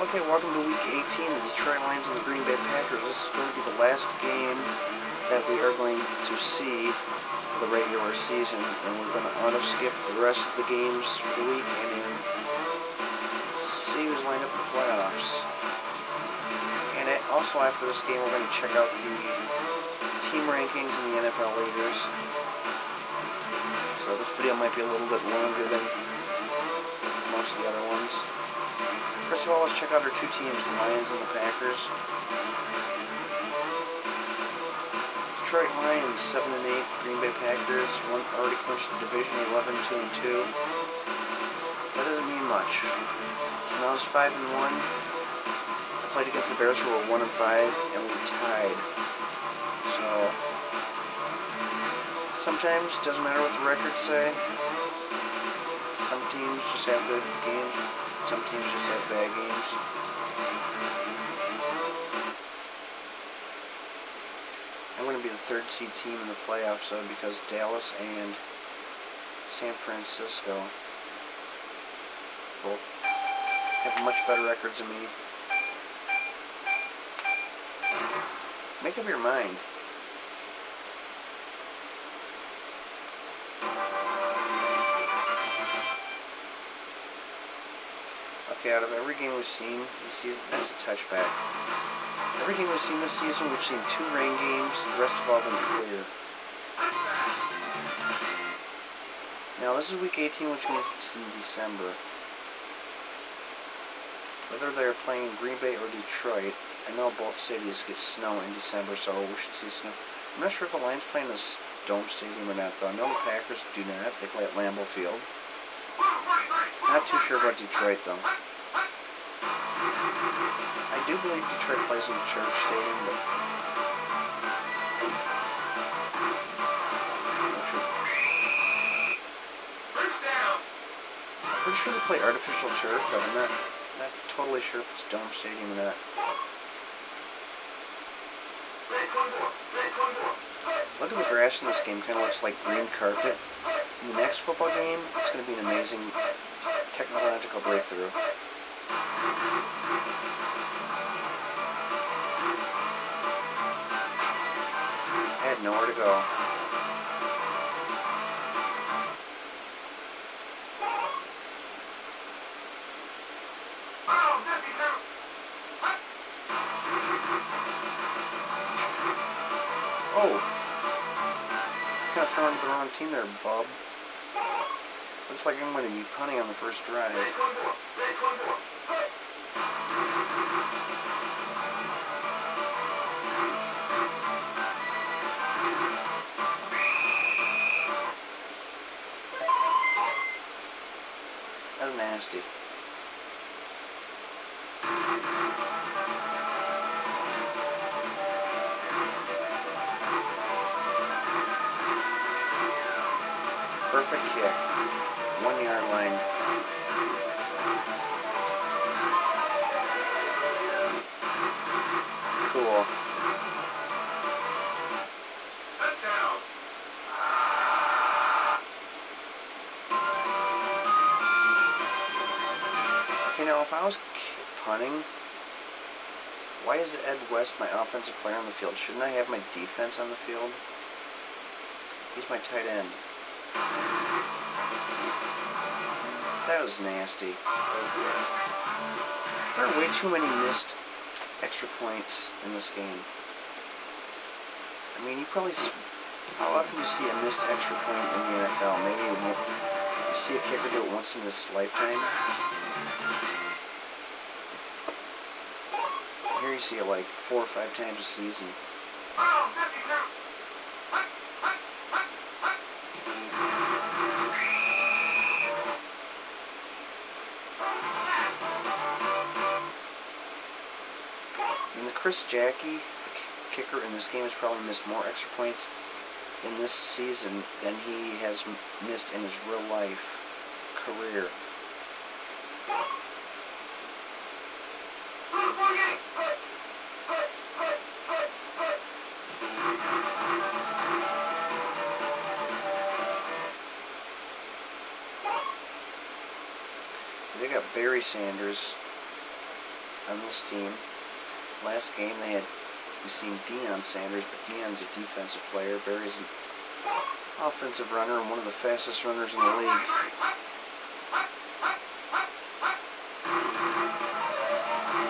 Okay, welcome to Week 18, the Detroit Lions and the Green Bay Packers. This is going to be the last game that we are going to see for the regular season, and we're going to auto-skip the rest of the games for the week and then see who's lined up in the playoffs. And also after this game, we're going to check out the team rankings and the NFL leaders. So this video might be a little bit longer than most of the other ones. First of all, let's check out our two teams, the Lions and the Packers. Detroit Lions 7-8, Green Bay Packers already clinched the division 11-2-2. That doesn't mean much. So now it's 5-1. I played against the Bears who were 1-5, and we tied. So sometimes it doesn't matter what the records say. Some teams just have good games. Some teams just have bad games. I'm going to be the third seed team in the playoffs, though, because Dallas and San Francisco both have much better records than me. Make up your mind. Okay, out of every game we've seen, you see, that's a touchback. Every game we've seen this season, we've seen 2 rain games. The rest have all been clear. Now, this is Week 18, which means it's in December. Whether they're playing Green Bay or Detroit, I know both cities get snow in December, so we should see snow. I'm not sure if the Lions play in this dome stadium or not, though. I know the Packers do not. They play at Lambeau Field. Not too sure about Detroit, though. I do believe Detroit plays in the Sheriff Stadium, but I'm pretty sure they play artificial turf, but I'm not totally sure if it's dome stadium or not. Look at the grass in this game, kind of looks like green carpet. In the next football game, it's going to be an amazing technological breakthrough. I had nowhere to go. Oh! Kind of throwing to the wrong team there, Bob. Looks like I'm going to be punting on the first drive. That's nasty. Perfect kick. 1-yard line. Cool. Okay, now if I was punting, why is Ed West my offensive player on the field? Shouldn't I have my defense on the field? He's my tight end. That was nasty. There are way too many missed extra points in this game. I mean, how often do you see a missed extra point in the NFL? Maybe you see a kicker do it once in his lifetime. Here you see it like 4 or 5 times a season. And the Chris Jackie, the kicker in this game, has probably missed more extra points in this season than he has missed in his real life career. They got Barry Sanders. on this team. Last game they had we seen Deion Sanders, but Deion's a defensive player. Barry's an offensive runner and one of the fastest runners in the league.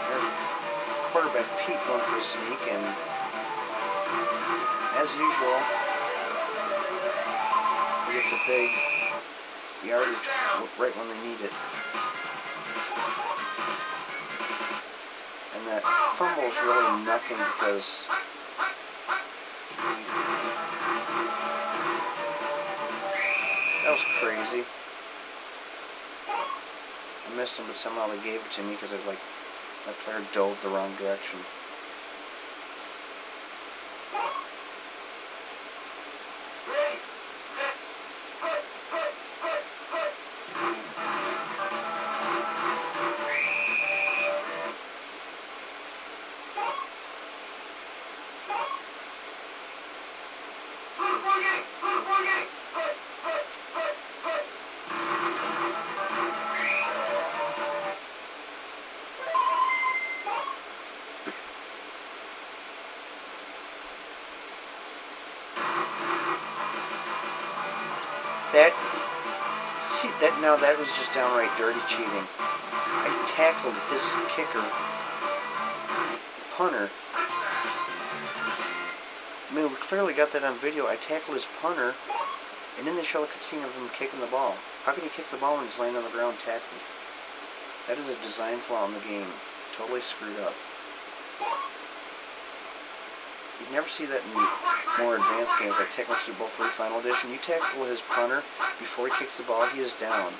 There's quarterback Pete going for a sneak, and as usual, he gets a big yardage right when they need it. And that fumble is really nothing because that was crazy. I missed him, but somehow they gave it to me because that player dove the wrong direction. That was just downright dirty cheating. I tackled his kicker, the punter. I mean, we clearly got that on video. I tackled his punter, and then they show the cutscene of him kicking the ball. How can you kick the ball when he's laying on the ground tackled? That is a design flaw in the game. Totally screwed up. You'd never see that in the more advanced games like Tecmo Super Bowl 3 Final Edition. You tackle his punter before he kicks the ball, he is down.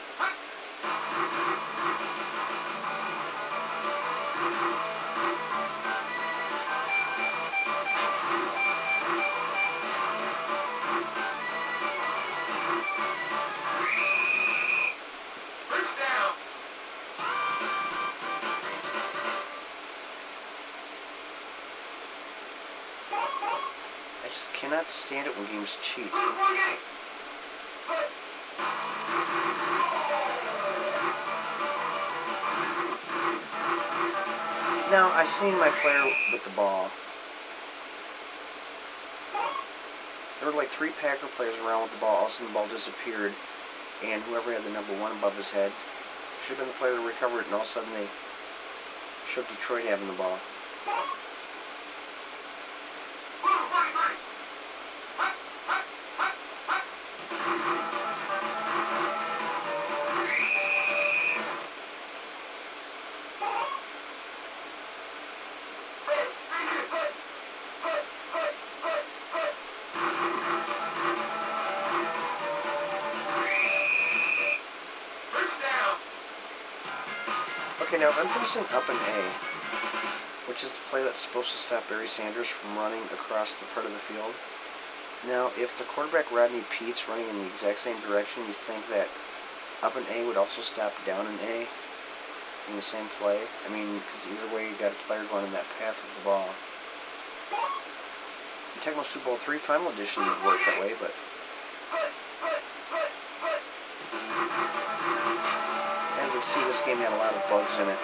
I just cannot stand it when games cheat. Now, I seen my player with the ball. There were like 3 Packer players around with the ball. All of a sudden the ball disappeared, and whoever had the number 1 above his head should have been the player to recover it, and all of a sudden they showed Detroit having the ball. Okay, now I'm pressing up and A, which is the play that's supposed to stop Barry Sanders from running across the part of the field. Now, if the quarterback Rodney Pete's running in the exact same direction, you think that up and A would also stop down and A in the same play? I mean, because either way you got a player going in that path of the ball. In Tecmo Super Bowl 3 Final Edition would work that way, but as we see, this game had a lot of bugs in it.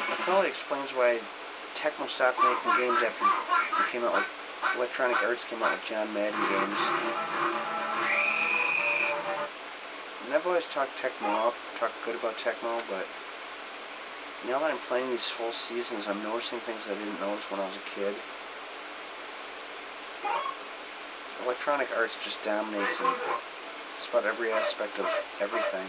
That probably explains why Tecmo stopped making games after they came out with Electronic Arts came out with John Madden games. And I've always talked Tecmo up, talked good about Tecmo, but now that I'm playing these full seasons, I'm noticing things I didn't notice when I was a kid. Electronic Arts just dominates in just about every aspect of everything.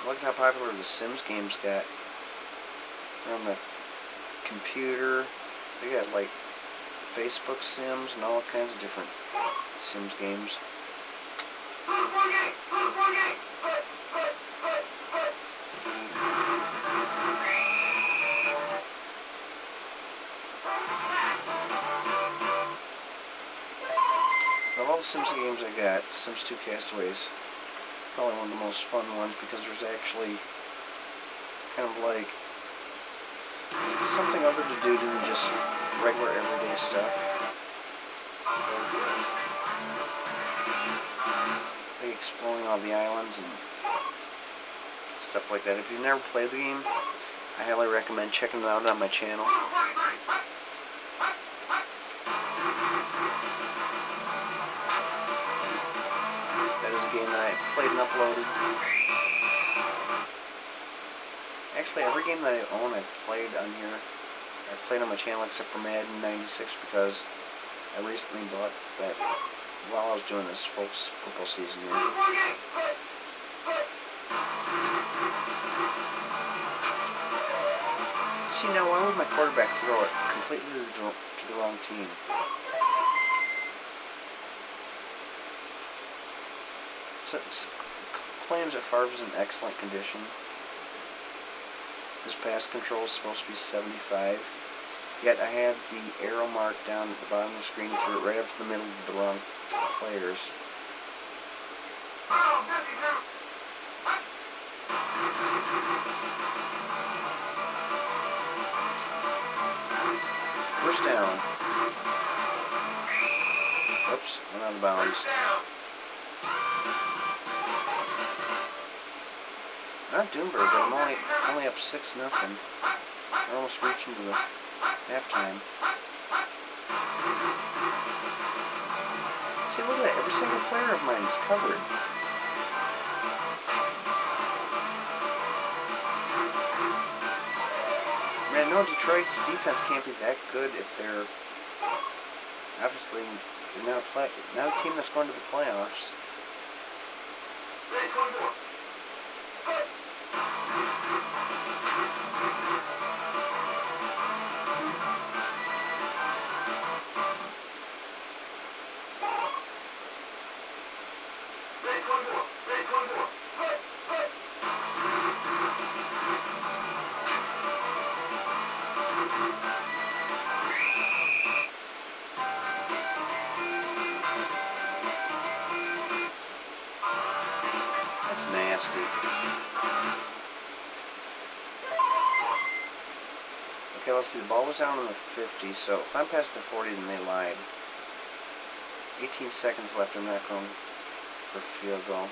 Look how popular the Sims games got. They're on the computer. They got like Facebook Sims and all kinds of different Sims games. Of all the Sims games I got, Sims 2 Castaways probably one of the most fun ones because there's actually kind of like something other to do than just regular everyday stuff. Like exploring all the islands and stuff like that. If you've never played the game, I highly recommend checking it out on my channel. That is a game that I played and uploaded. Actually, every game that I own, I've played on here. I played on my channel except for Madden 96 because I recently bought that while I was doing this football season here. See, now why would my quarterback throw it completely to the wrong team? It claims that Favre is in excellent condition. His pass control is supposed to be 75. Yet I have the arrow mark down at the bottom of the screen, threw it right up to the middle of the wrong players. First down. Oops, went out of bounds. Not doing very good. I'm only up 6-0. We're almost reaching to the halftime. See, look at that. Every single player of mine is covered. Man, no, Detroit's defense can't be that good if they're obviously not a team that's going to the playoffs. That's nasty. Okay, let's see. The ball was down on the 50, so if I'm past the 40, then they lied. 18 seconds left. I'm not going for a field goal.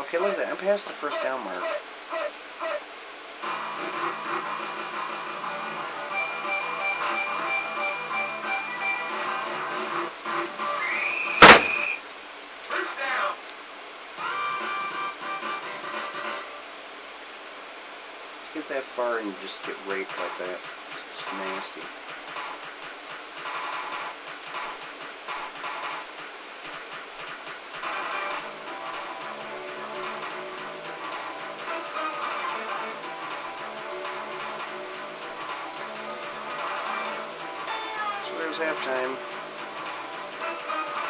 Okay, look at that. I'm past the first down mark. Get that far and you just get raped like that. It's just nasty. So there's halftime.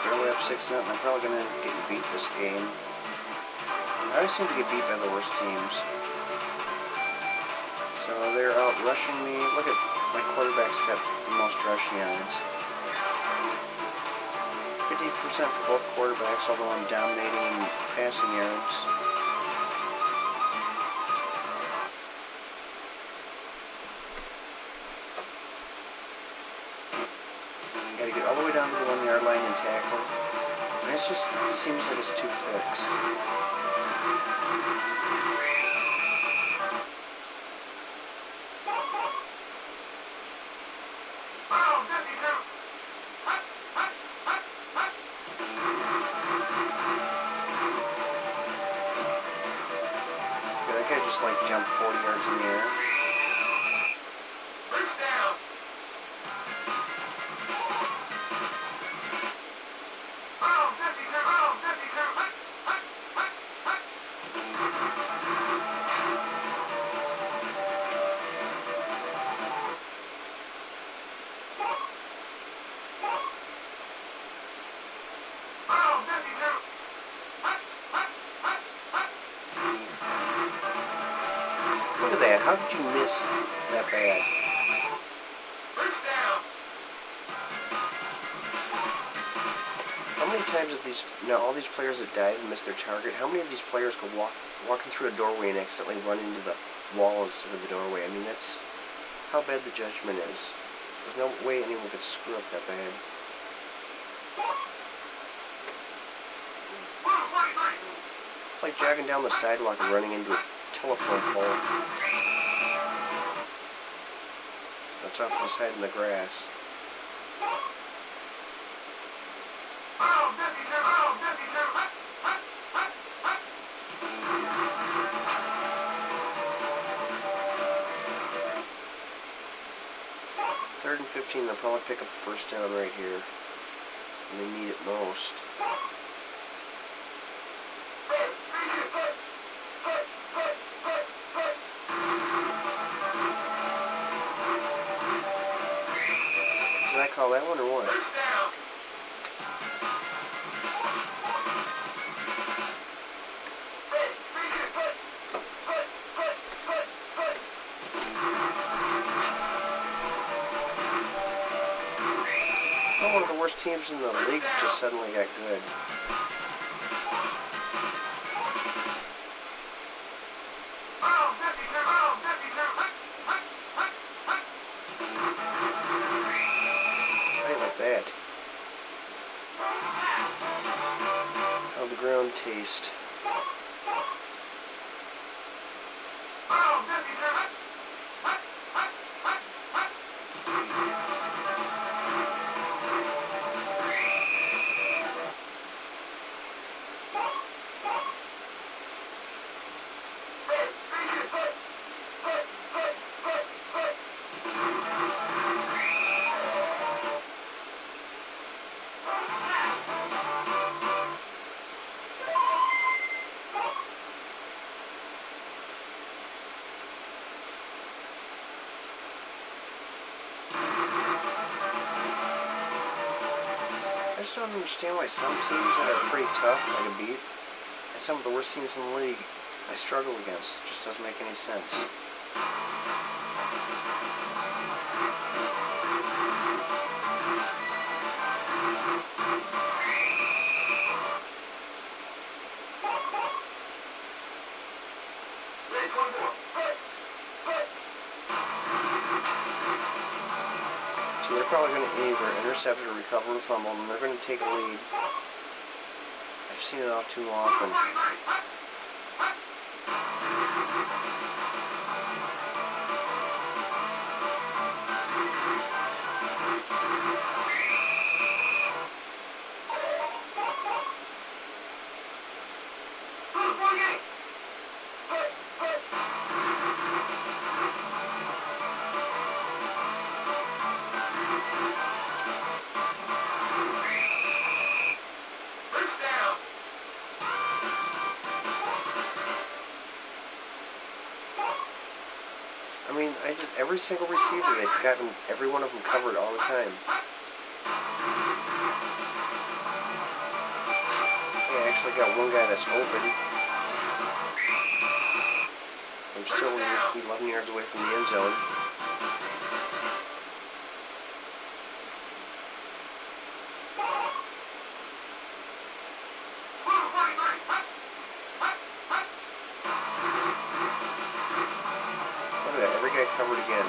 Barely up 6-0. I'm probably going to end up getting beat this game. I always seem to get beat by the worst teams. So they're out rushing me. Look at my quarterback's got the most rushing yards. 50% for both quarterbacks, although I'm dominating in passing yards. Got to get all the way down to the 1-yard line and tackle. And it seems like it's too fixed. That guy just like jumped 40 yards in the air. Look at that. How did you miss that bad? How many many times have all these players that died and missed their target, how many of these players go walking through a doorway and accidentally run into the wall instead of the doorway? I mean, that's how bad the judgment is. There's no way anyone could screw up that bad. It's like jogging down the sidewalk and running into a telephone pole. That's off to the side in the grass. Third and 15, they'll probably pick up the first down right here. And they need it most. Did I call that one or what? One of the worst teams in the league just suddenly got good. How do you like that? How'd the ground taste? I just don't understand why some teams that are pretty tough I can beat, and some of the worst teams in the league I struggle against. It just doesn't make any sense. So they're probably going to either intercept or recover the fumble, and they're going to take a lead. I've seen it all too often. I mean, every single receiver, they've got every one of them covered all the time. They actually got one guy that's open. I'm still 11 yards away from the end zone. Look at that, every guy covered again.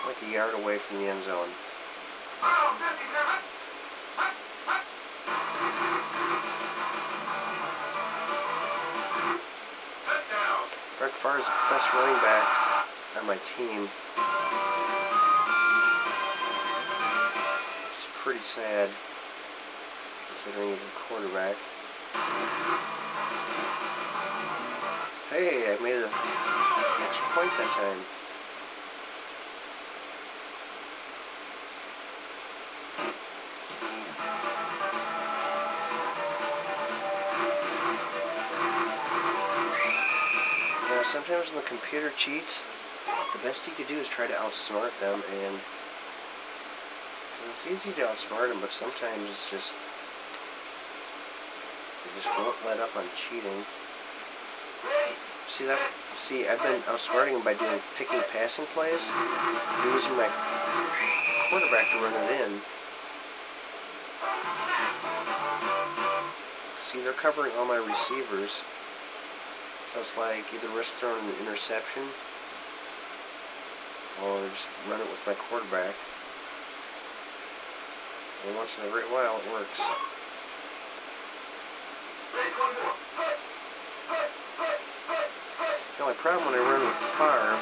Like a yard away from the end zone. Brett Favre is the best running back on my team. Which is pretty sad, considering he's a quarterback. Hey, I made an extra point that time. sometimes when the computer cheats, the best you could do is try to outsmart them, and it's easy to outsmart them, but sometimes it's just, they just won't let up on cheating. See, I've been outsmarting them by picking passing plays, and using my quarterback to run it in. See, they're covering all my receivers, so it's like either risk throwing an interception, or just run it with my quarterback. And once in a great while, it works. The only problem when I run with Favre,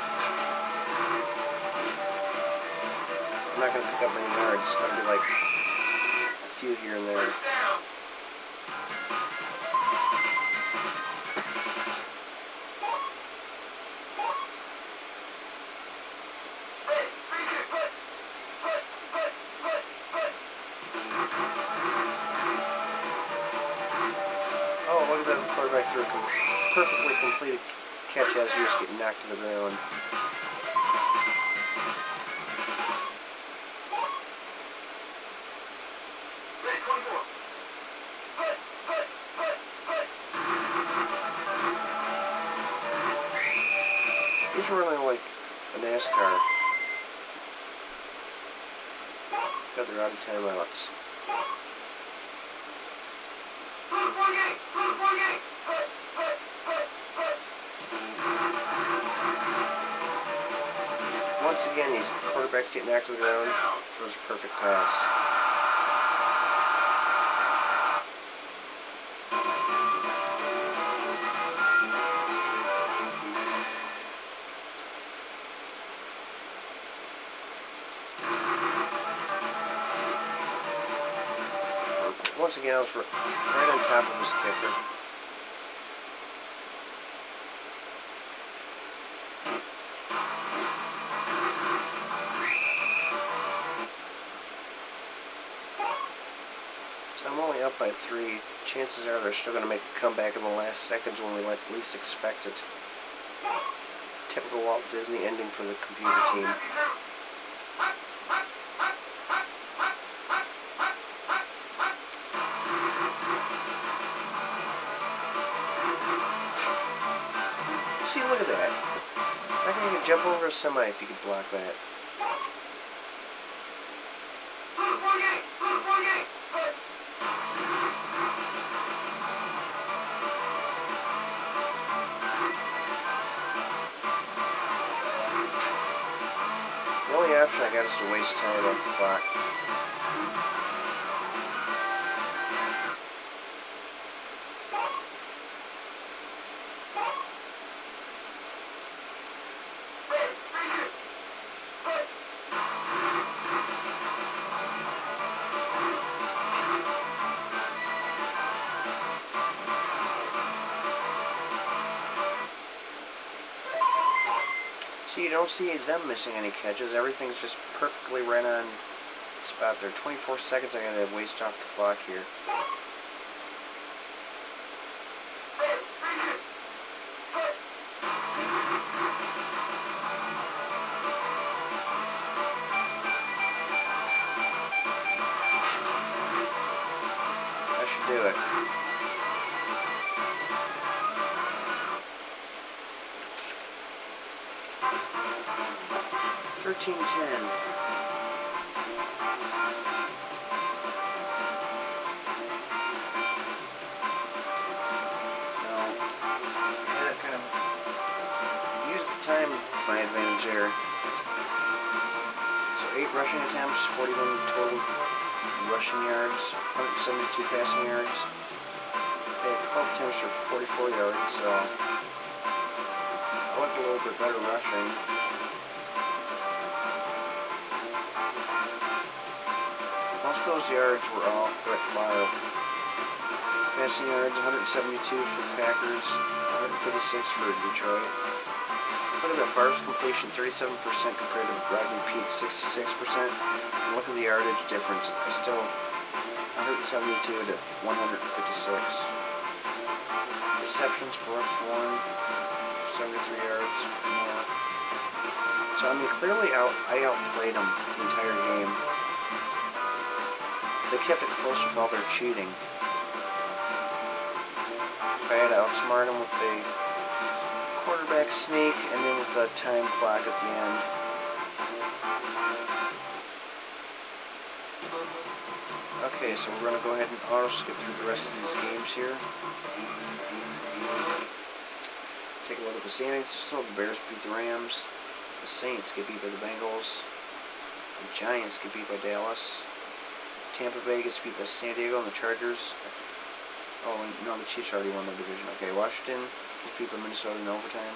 I'm not going to pick up many yards. It's going to be like a few here and there. Oh, look at that, the quarterback threw a perfectly completed catch as you just get knocked to the ground. He's running like a NASCAR. God, they're out of timeouts. Once again, these quarterbacks get knocked to the ground. Throws a perfect pass. Once again, I was right on top of his kicker. So I'm only up by 3. Chances are they're still going to make a comeback in the last seconds when we least expect it. Typical Walt Disney ending for the computer team. See, look at that. I think you could jump over a semi if you could block that. The only option I got is to waste time off the clock. See, you don't see them missing any catches. Everything's just perfectly right on spot there. 24 seconds I gotta waste off the clock here. That should do it. Used the time to my advantage there. So 8 rushing attempts, 41 total rushing yards, 172 passing yards. They had 12 attempts for 44 yards, so I looked a little bit better rushing. Most of those yards were all Brett Favre. Passing yards, 172 for the Packers, 156 for Detroit. Look at that, Favre's completion, 37% compared to Rodney Pete's 66%. And look at the yardage difference, still 172 to 156. Receptions, Brooks 1. 73 yards more. So, I mean, clearly I outplayed them the entire game. They kept it close with all their cheating. I had to outsmart them with a quarterback sneak and then with a time clock at the end. Okay, so we're going to go ahead and auto-skip through the rest of these games here. Take a look at the standings. So the Bears beat the Rams. The Saints get beat by the Bengals. The Giants get beat by Dallas. Tampa Bay gets beat by San Diego, and the Chargers... Oh, no, the Chiefs already won their division. Okay, Washington gets beat by Minnesota in overtime.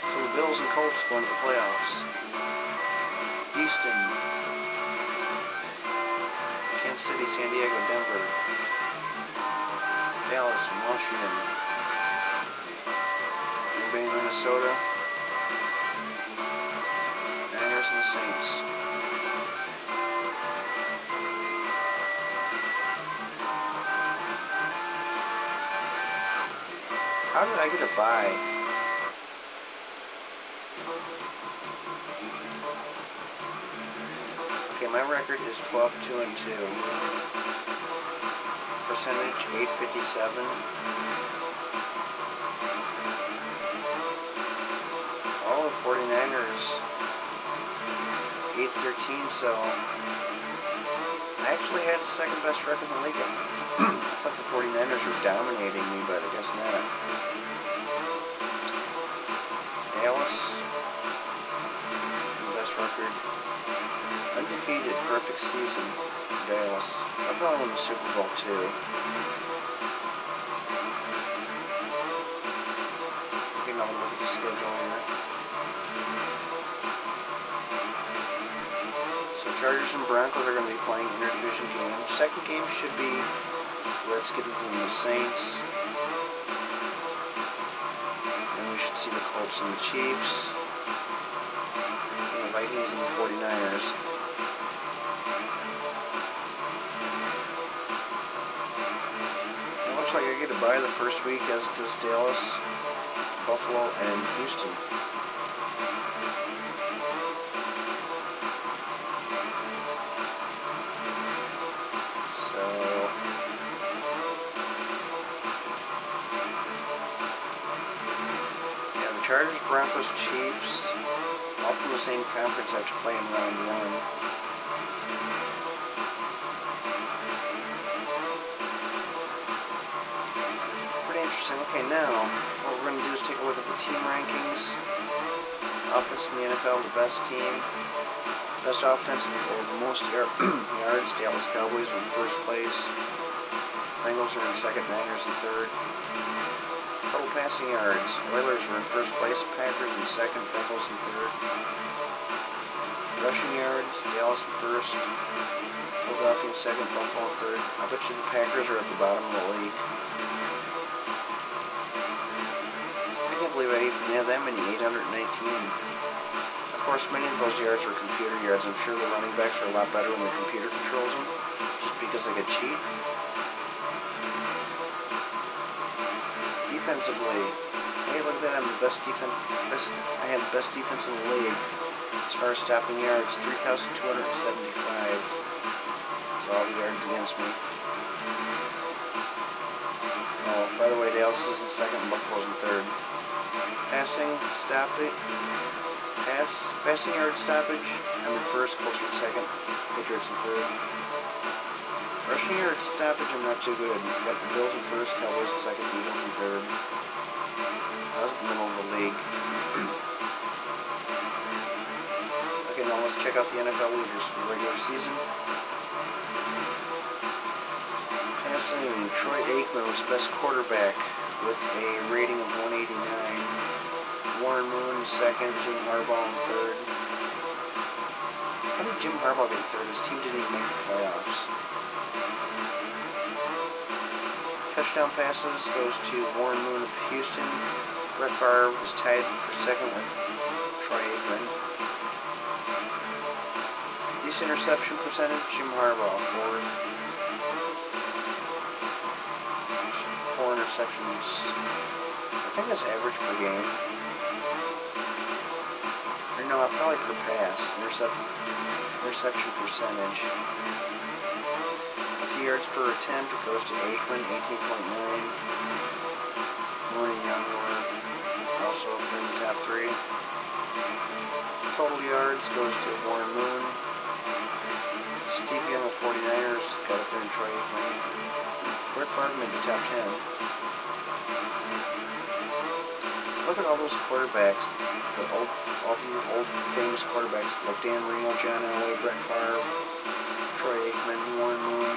So the Bills and Colts going to the playoffs. Houston, Kansas City, San Diego, Denver, Dallas, and Washington, Green Bay, Minnesota, Niners, and the Saints. How did I get a bye? Okay, my record is 12-2-2. Percentage 857. Oh, the 49ers 8-13. So I actually had the second best record in the league. I thought the 49ers were dominating me, but I guess not. Dallas, best record. Undefeated, perfect season for Dallas. I'll probably win the Super Bowl too. Okay, now we'll look at the schedule here. So Chargers and Broncos are going to be playing interdivision games. Second game should be Redskins and the Saints. And we should see the Colts and the Chiefs. And the Vikings and the 49ers. It looks like I get to buy the first week, as does Dallas, Buffalo, and Houston. So yeah, the Chargers, Broncos, Chiefs, all from the same conference after playing round one. Pretty interesting. Okay, now what we're going to do is take a look at the team rankings. Offense in the NFL, the best team. Best offense, the most yards. Dallas Cowboys are in first place. Bengals are in second, Niners in third. Total passing yards, Oilers are in first place, Packers in second, Bengals in third. Rushing yards, Dallas in first, Philadelphia in second, Buffalo in third. I bet you the Packers are at the bottom of the league. I can't believe I even have that many, 819. Of course, many of those yards were computer yards. I'm sure the running backs are a lot better when the computer controls them, just because they could cheat. Defensively, hey, look at that! I'm the best defense. I have the best defense in the league as far as stopping yards, 3,275. So all the yards against me. Oh, by the way, Dallas is in second and Buffalo's in third. Passing yard stoppage, I'm in first, Colts are in second, Patriots in third. Rushing yard stoppage, I'm not too good. Got the Bills in first, Cowboys in second, Eagles in third. I was at the middle of the league. Okay, now let's check out the NFL leaders for the regular season. Passing, Troy Aikman was the best quarterback with a rating of 189. Warren Moon in second, Jim Harbaugh in third. How did Jim Harbaugh get third? His team didn't even make the playoffs. Touchdown passes goes to Warren Moon of Houston. Brett Favre was tied for second with Troy Aikman. Least interception percentage, Jim Harbaugh, 4 interceptions. I think that's average per game. Or no, probably per pass. Interception percentage. That's the yards per attempt. It goes to Aikman, 18.9. Moon and Young were also up there in the top 3. Total yards goes to Warren Moon. Steve Young of 49ers got up there in Troy Aikman. Brett Favre made the top 10. Look at all those quarterbacks, all the old famous quarterbacks like Dan Marino, John Elway, Brett Favre, Troy Aikman, Warren Moon.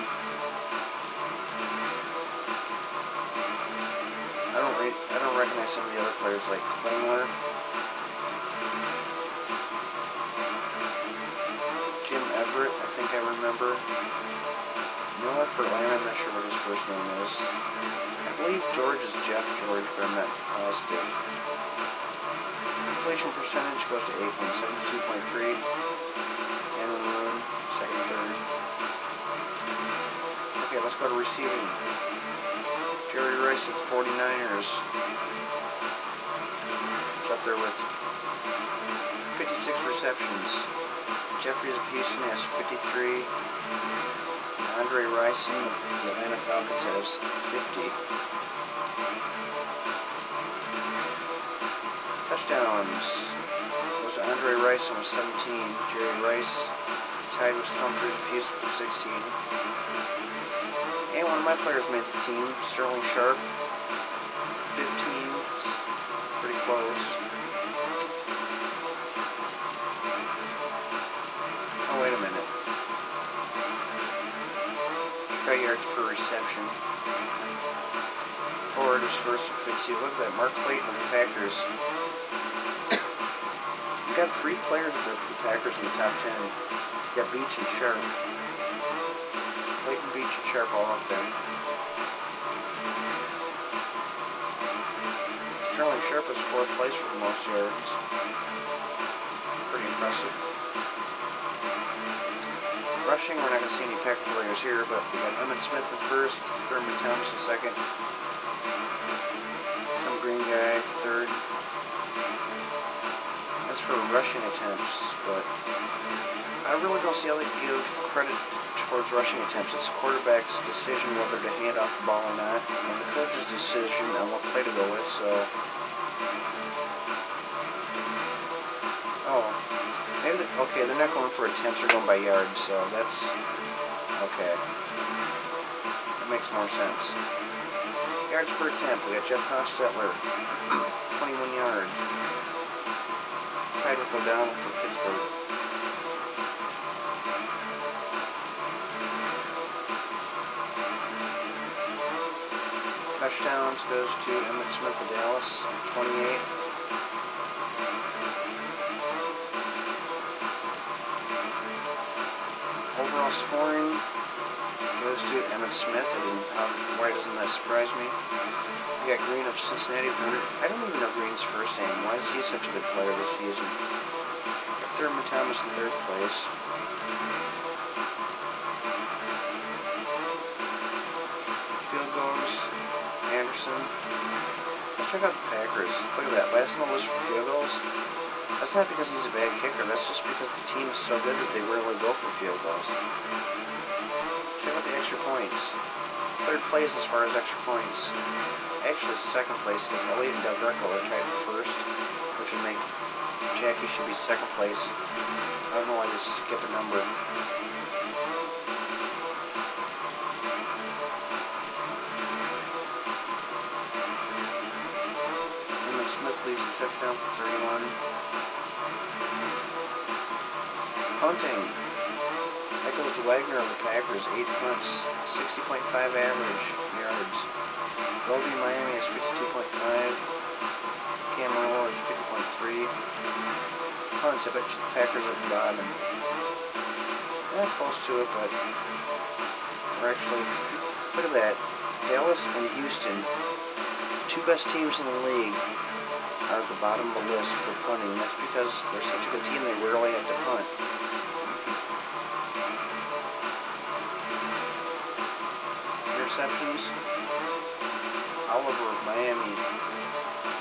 I don't recognize some of the other players like Klingler, Jim Everett. I think I remember. Miller for Atlanta. I'm not sure what his first name is. I believe George is Jeff George, but I'm not positive. Completion percentage goes to Aikman, 72.3. And Moon, second and third. Okay, let's go to receiving. Jerry Rice at the 49ers. It's up there with 56 receptions. Jeffries of Houston has 53. Andre Rison of the Atlanta Falcons has 50. Touchdowns goes to Andre Rison with 17. Jerry Rice tied with Humphries of Houston for 16. And one of my players made the team, Sterling Sharp, 15. It's pretty close. Oh, wait a minute. Check out yards per reception. Howard is first at 52. Look at that, Mark Clayton of the Packers. We got 3 players up there for the Packers in the top 10. We got Beach and Sharp. Clayton, Beach, and Sharp all up there. Sterling Sharp was 4th place for the most yards. Pretty impressive. Rushing, we're not going to see any Packer players here, but we got Emmitt Smith in first, Thurman Thomas in second. Some green guy, third. That's for rushing attempts, but I really don't see how they give credit towards rushing attempts. It's the quarterback's decision whether to hand off the ball or not, and the coach's decision on what play to go with, so... Oh, maybe okay, they're not going for attempts, they're going by yards, so that's... Okay. That makes more sense. Yards per attempt, we got Jeff Hostetler, 21 yards. Tied with O'Donnell for Pittsburgh. Touchdowns goes to Emmitt Smith of Dallas, 28. Overall scoring goes to Emmitt Smith. Why doesn't that surprise me? We got Green of Cincinnati. I don't even know Green's first name. Why is he such a good player this season? Got Thurman Thomas in 3rd place. Field goals, Anderson. Let's check out the Packers. Look at that. Last on the list for field goals. That's not because he's a bad kicker. That's just because the team is so good that they rarely go for field goals. Check out the extra points. 3rd place as far as extra points. Actually 2nd place because Elliott and Del Greco are tied for 1st, which would make Jackie should be 2nd place. I don't know why they skip a number. Emmitt Smith leads in touchdown for 31. Punting. That goes to Wagner of the Packers, 8 punts, 60.5 average yards. Roby in Miami is 52.5. Cameron is 50.3. Punts, I bet you the Packers are at the bottom. Yeah, close to it, but we're actually, look at that. Dallas and Houston, the 2 best teams in the league, are at the bottom of the list for punting. That's because they're such a good team, they rarely have to punt. Interceptions. Oliver of Miami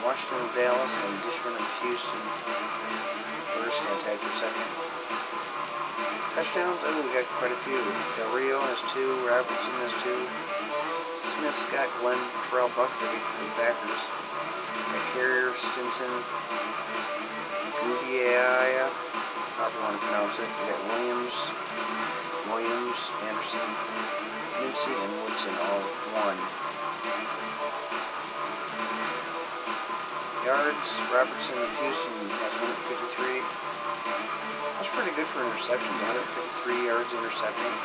Washington and Dallas, and Dishman of Houston first and tied for second. Touchdowns, oh, we got quite a few. Del Rio has 2, Robertson has 2. Smith's got Glenn Terrell Buckley for the Packers. Got Carrier, Stinson, Goudiaya, however you want to pronounce it. We got Williams, Anderson, Mincy, and Woodson, all 1. Yards, Robertson of Houston has 153. That's pretty good for interceptions, 153 yards intercepting.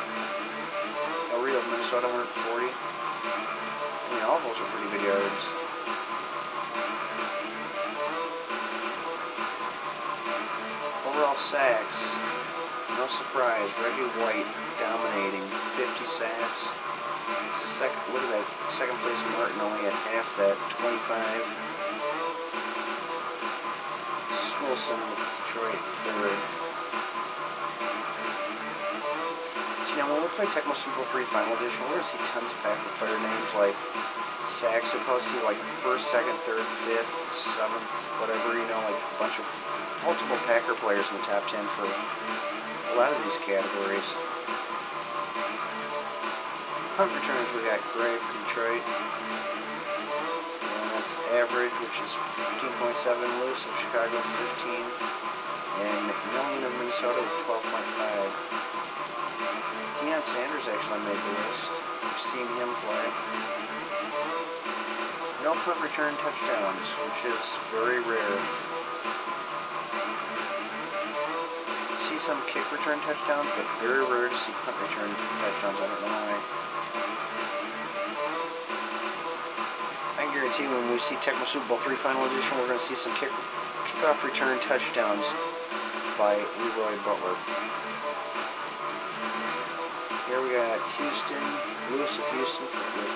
Del Rio of Minnesota, 140. I mean, all of those are pretty good yards. Overall sacks, no surprise, Reggie White dominating, 50 sacks. Second place Martin only had half that, 25. Wilson with Detroit, 3rd. See, now when we play Tecmo Super Bowl 3 Final Edition, we're going to see tons of Packer player names like sacks. You'll probably see like 1st, 2nd, 3rd, 5th, 7th, whatever, you know, like a bunch of multiple Packer players in the top 10 for a lot of these categories. Punt returners, we got Gray for Detroit. Average, which is 15.7, Lewis of Chicago 15, and McMillan of Minnesota with 12.5. Deion Sanders actually made the list. We've seen him play. No punt return touchdowns, which is very rare. You see some kick return touchdowns, but very rare to see punt return touchdowns. I don't know why. I can guarantee when we see Tecmo Super Bowl 3 Final Edition, we're going to see some kickoff return touchdowns by Leroy Butler. Here we got Houston, Lewis of Houston with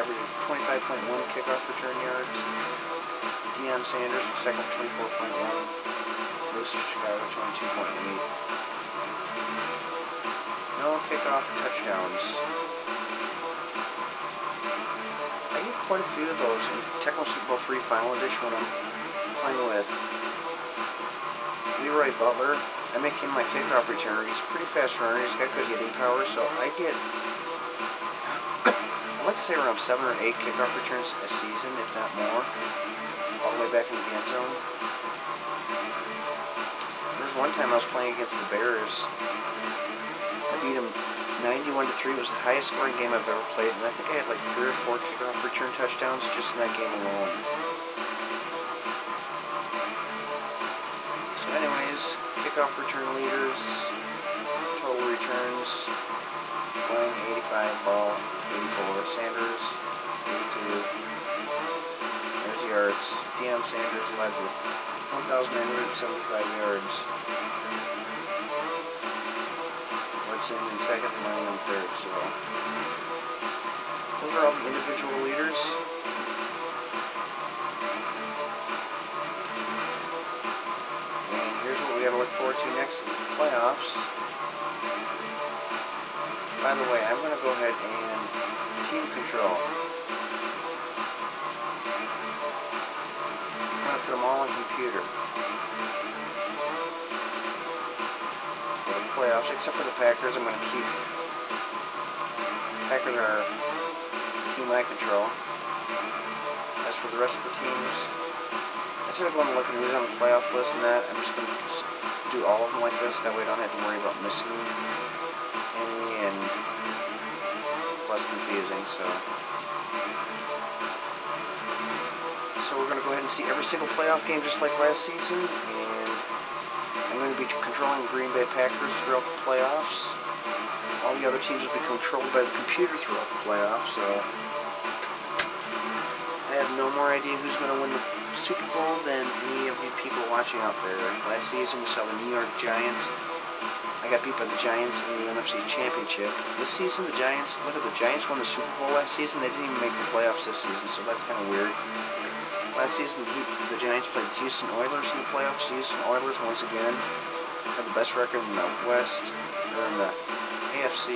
average of 25.1 kickoff return yards. Deion Sanders for second, 24.1. Lewis of Chicago, 22.8. No kickoff touchdowns. I get quite a few of those in Tecmo Super Bowl 3 Final Edition when I'm playing with Leroy Butler. I make him my kickoff returner. He's a pretty fast runner. He's got good hitting power, so I get, I'd like to say around 7 or 8 kickoff returns a season, if not more, all the way back in the end zone. There's one time I was playing against the Bears. I beat him 91-3. It was the highest scoring game I've ever played, and I think I had like 3 or 4 kickoff return touchdowns just in that game alone. So anyways, kickoff return leaders, total returns, playing 85, ball 84, Sanders 82, there's yards. Deion Sanders led with 1,975 yards. Woodson in second, Lang in third, so those are all the individual leaders. And here's what we got to look forward to next in the playoffs. By the way, I'm going to go ahead and team control. I'm going to put them all on computer. For the playoffs, except for the Packers, I'm going to keep. Packers are the team I control. As for the rest of the teams, instead of going and looking who's on the playoff list and that, I'm just going to do all of them like this. That way I don't have to worry about missing any and less confusing. So we're going to go ahead and see every single playoff game just like last season, and I'm going to be controlling the Green Bay Packers throughout the playoffs. All the other teams will be controlled by the computer throughout the playoffs, so I have no more idea who's going to win the Super Bowl than any of you people watching out there. Last season we saw the New York Giants. I got beat by the Giants in the NFC Championship. This season, the Giants won the Super Bowl last season. They didn't even make the playoffs this season, so that's kind of weird. Last season, the Giants played the Houston Oilers in the playoffs. The Houston Oilers, once again, had the best record in the West, or in the AFC,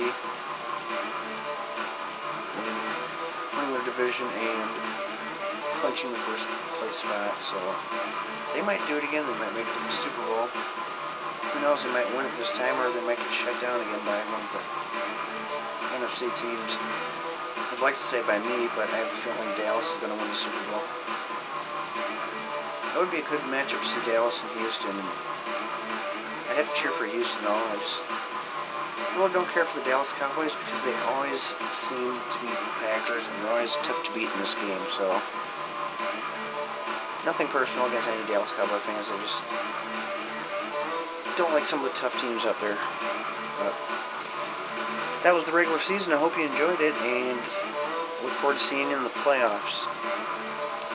winning their division and clinching the first place spot. So they might do it again. They might make it to the Super Bowl. Who knows? They might win it this time, or they might get shut down again by one of the NFC teams. I'd like to say by me, but I have a feeling Dallas is going to win the Super Bowl. That would be a good matchup to see Dallas and Houston. And I'd have to cheer for Houston, though. I just really don't care for the Dallas Cowboys because they always seem to beat the Packers, and they're always tough to beat in this game. So nothing personal against any Dallas Cowboy fans. I just don't like some of the tough teams out there. But that was the regular season. I hope you enjoyed it, and look forward to seeing you in the playoffs.